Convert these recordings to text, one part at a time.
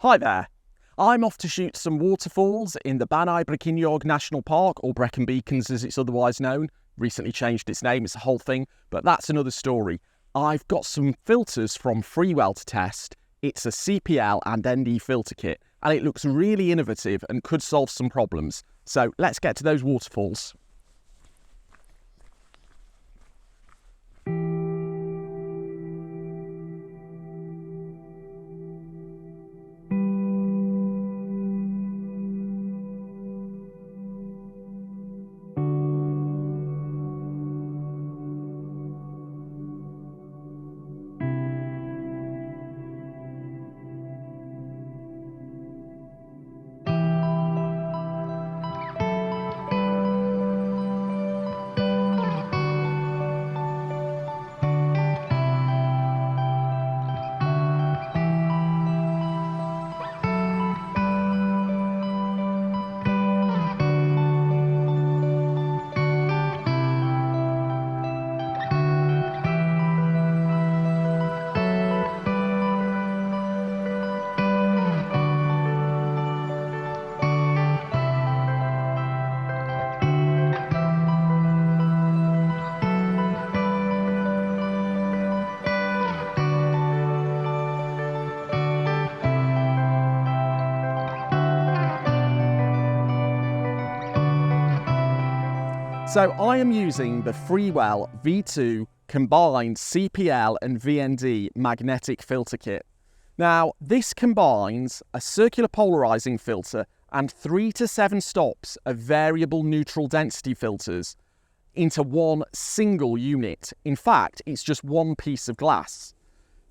Hi there. I'm off to shoot some waterfalls in the Bannau Brycheiniog National Park, or Brecon Beacons as it's otherwise known. Recently changed its name, it's a whole thing, but that's another story. I've got some filters from Freewell to test. It's a CPL and ND filter kit, and it looks really innovative and could solve some problems. So let's get to those waterfalls. So I am using the Freewell V2 combined CPL and VND magnetic filter kit. Now this combines a circular polarizing filter and 3 to 7 stops of variable neutral density filters into one single unit. In fact, it's just one piece of glass.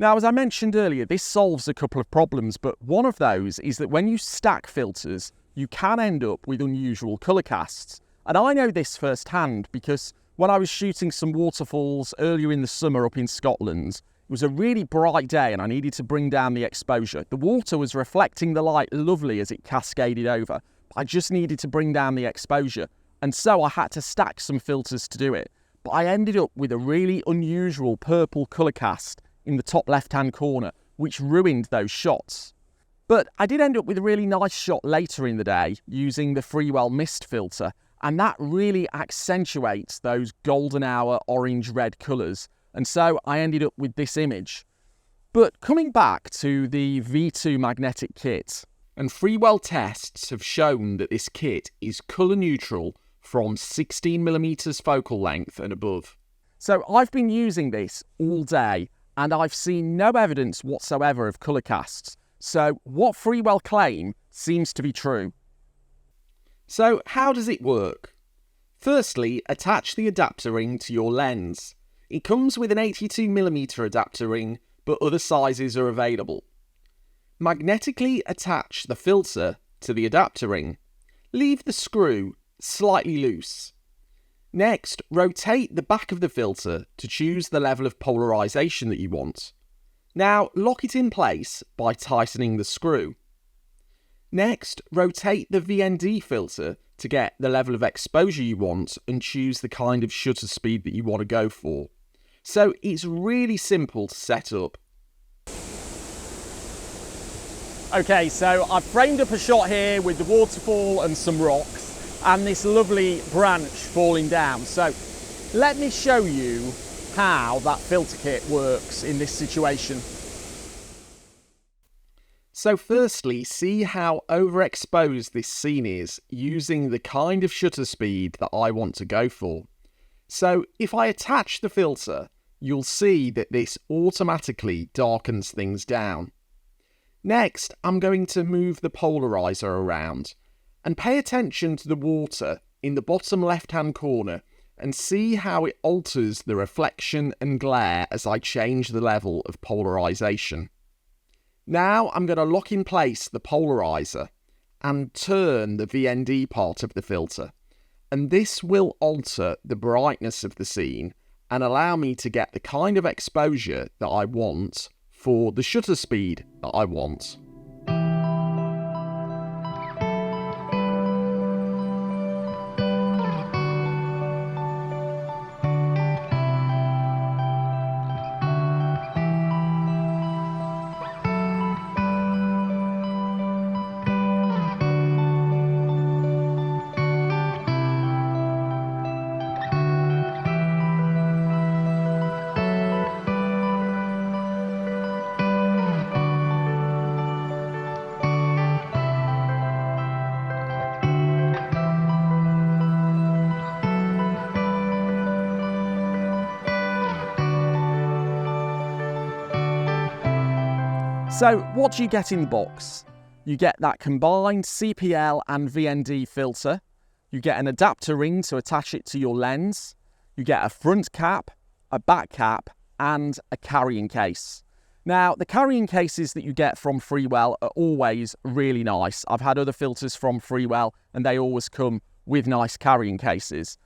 Now, as I mentioned earlier, this solves a couple of problems, but one of those is that when you stack filters, you can end up with unusual colour casts. And I know this firsthand because when I was shooting some waterfalls earlier in the summer up in Scotland, it was a really bright day and I needed to bring down the exposure. The water was reflecting the light lovely as it cascaded over. I just needed to bring down the exposure. And so I had to stack some filters to do it. But I ended up with a really unusual purple colour cast in the top left-hand corner, which ruined those shots. But I did end up with a really nice shot later in the day using the Freewell mist filter. And that really accentuates those golden hour orange-red colours. And so I ended up with this image. But coming back to the V2 magnetic kit, and Freewell tests have shown that this kit is colour neutral from 16mm focal length and above. So I've been using this all day and I've seen no evidence whatsoever of colour casts. So what Freewell claim seems to be true. So how does it work? Firstly, attach the adapter ring to your lens. It comes with an 82mm adapter ring, but other sizes are available. Magnetically attach the filter to the adapter ring. Leave the screw slightly loose. Next, rotate the back of the filter to choose the level of polarisation that you want. Now, lock it in place by tightening the screw. Next, rotate the VND filter to get the level of exposure you want and choose the kind of shutter speed that you want to go for. So it's really simple to set up. Okay, so I've framed up a shot here with the waterfall and some rocks and this lovely branch falling down. So let me show you how that filter kit works in this situation. So firstly, see how overexposed this scene is using the kind of shutter speed that I want to go for. So if I attach the filter, you'll see that this automatically darkens things down. Next, I'm going to move the polarizer around and pay attention to the water in the bottom left-hand corner and see how it alters the reflection and glare as I change the level of polarization. Now I'm going to lock in place the polarizer and turn the VND part of the filter, and this will alter the brightness of the scene and allow me to get the kind of exposure that I want for the shutter speed that I want. So what do you get in the box? You get that combined CPL and VND filter. You get an adapter ring to attach it to your lens. You get a front cap, a back cap, and a carrying case. Now, the carrying cases that you get from Freewell are always really nice. I've had other filters from Freewell and they always come with nice carrying cases.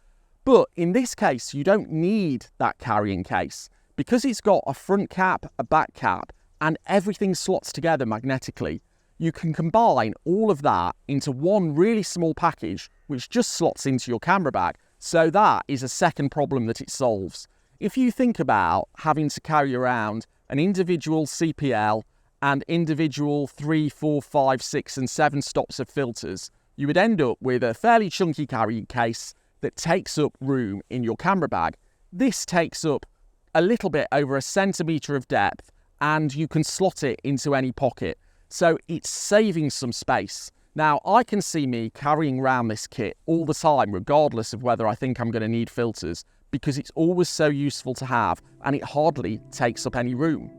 But in this case, you don't need that carrying case because it's got a front cap, a back cap, and everything slots together magnetically. You can combine all of that into one really small package, which just slots into your camera bag. So that is a second problem that it solves. If you think about having to carry around an individual CPL and individual 3, 4, 5, 6 and 7 stops of filters, you would end up with a fairly chunky carrying case that takes up room in your camera bag. This takes up a little bit over 1 centimetre of depth and you can slot it into any pocket. So it's saving some space. Now, I can see me carrying around this kit all the time, regardless of whether I think I'm going to need filters, because it's always so useful to have and it hardly takes up any room.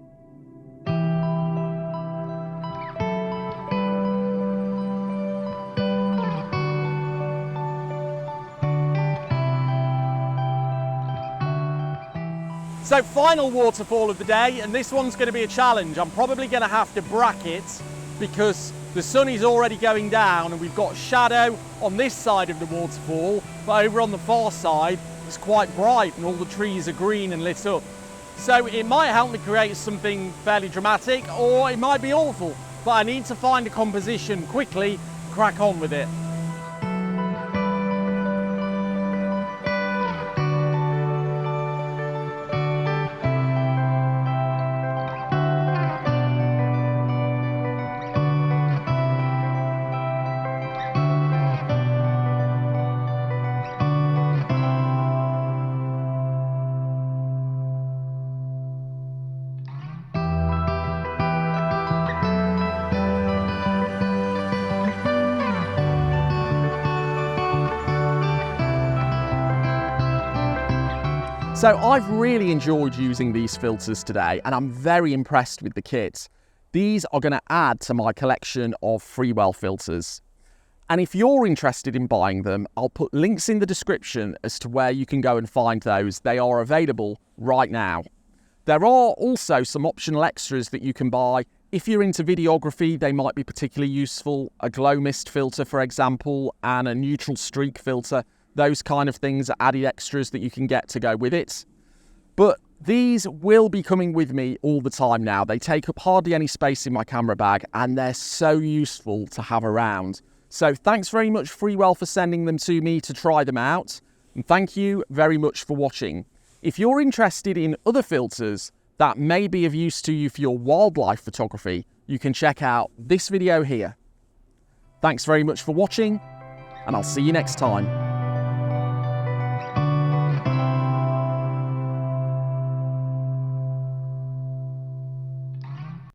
So final waterfall of the day, and this one's going to be a challenge. I'm probably going to have to bracket because the sun is already going down and we've got shadow on this side of the waterfall, but over on the far side it's quite bright and all the trees are green and lit up. So it might help me create something fairly dramatic or it might be awful, but I need to find a composition quickly, crack on with it. So I've really enjoyed using these filters today and I'm very impressed with the kit. These are going to add to my collection of Freewell filters. And if you're interested in buying them, I'll put links in the description as to where you can go and find those. They are available right now. There are also some optional extras that you can buy. If you're into videography, they might be particularly useful. A glow mist filter, for example, and a neutral streak filter. Those kind of things are added extras that you can get to go with it. But these will be coming with me all the time now. They take up hardly any space in my camera bag and they're so useful to have around. So thanks very much Freewell for sending them to me to try them out. And thank you very much for watching. If you're interested in other filters that may be of use to you for your wildlife photography, you can check out this video here. Thanks very much for watching and I'll see you next time.